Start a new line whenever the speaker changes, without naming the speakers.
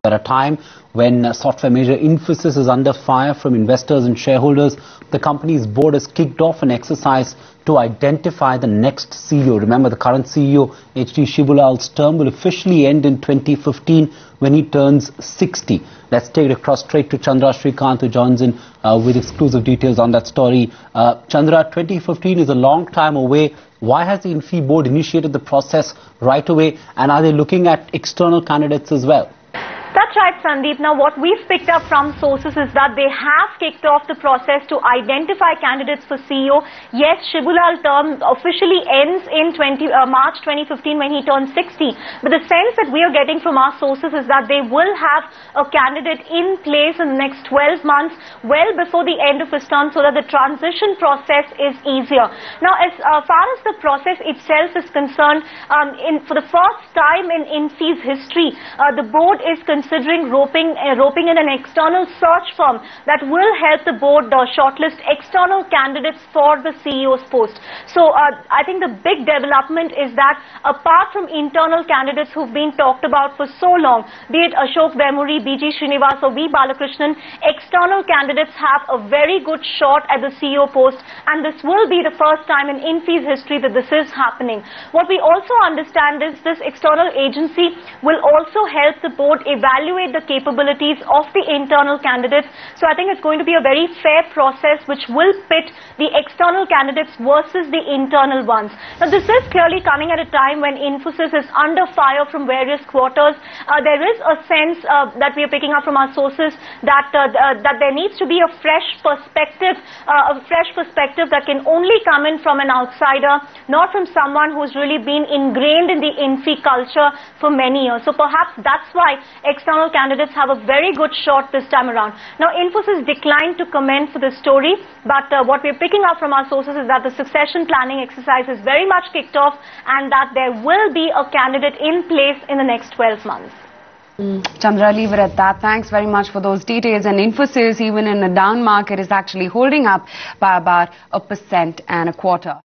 At a time when software major Infosys is under fire from investors and shareholders, the company's board has kicked off an exercise to identify the next CEO. Remember, the current CEO, H.D. Shibulal's term will officially end in 2015 when he turns 60. Let's take it across straight to Chandra Srikanth, who joins in with exclusive details on that story. Chandra, 2015 is a long time away. Why has the Infi board initiated the process right away, and are they looking at external candidates as well?
That's right, Sandeep. Now, what we've picked up from sources is that they have kicked off the process to identify candidates for CEO. Yes, Shibulal's term officially ends in March 2015 when he turns 60. But the sense that we are getting from our sources is that they will have a candidate in place in the next 12 months, well before the end of his term, so that the transition process is easier. Now, as far as the process itself is concerned, for the first time in Infi's history, the board is considering roping in an external search firm that will help the board shortlist external candidates for the CEO's post. So I think the big development is that apart from internal candidates who've been talked about for so long, be it Ashok Vemuri, B.G. Srinivas or V. Balakrishnan, external candidates have a very good shot at the CEO post, and this will be the first time in Infi's history that this is happening. What we also understand is this external agency will also help the board evaluate the capabilities of the internal candidates. So I think it's going to be a very fair process which will pit the external candidates versus the internal ones. Now, this is clearly coming at a time when Infosys is under fire from various quarters. There is a sense that we are picking up from our sources that there needs to be a fresh perspective that can only come in from an outsider, not from someone who's really been ingrained in the Infi culture for many years. So perhaps that's why external candidates have a very good shot this time around. Now, Infosys declined to comment for this story, but what we're picking up from our sources is that the succession planning exercise is very much kicked off and that there will be a candidate in place in the next 12 months.
Chandra, leave it at that. Thanks very much for those details. And Infosys, even in a down market, is actually holding up by about 1.25%.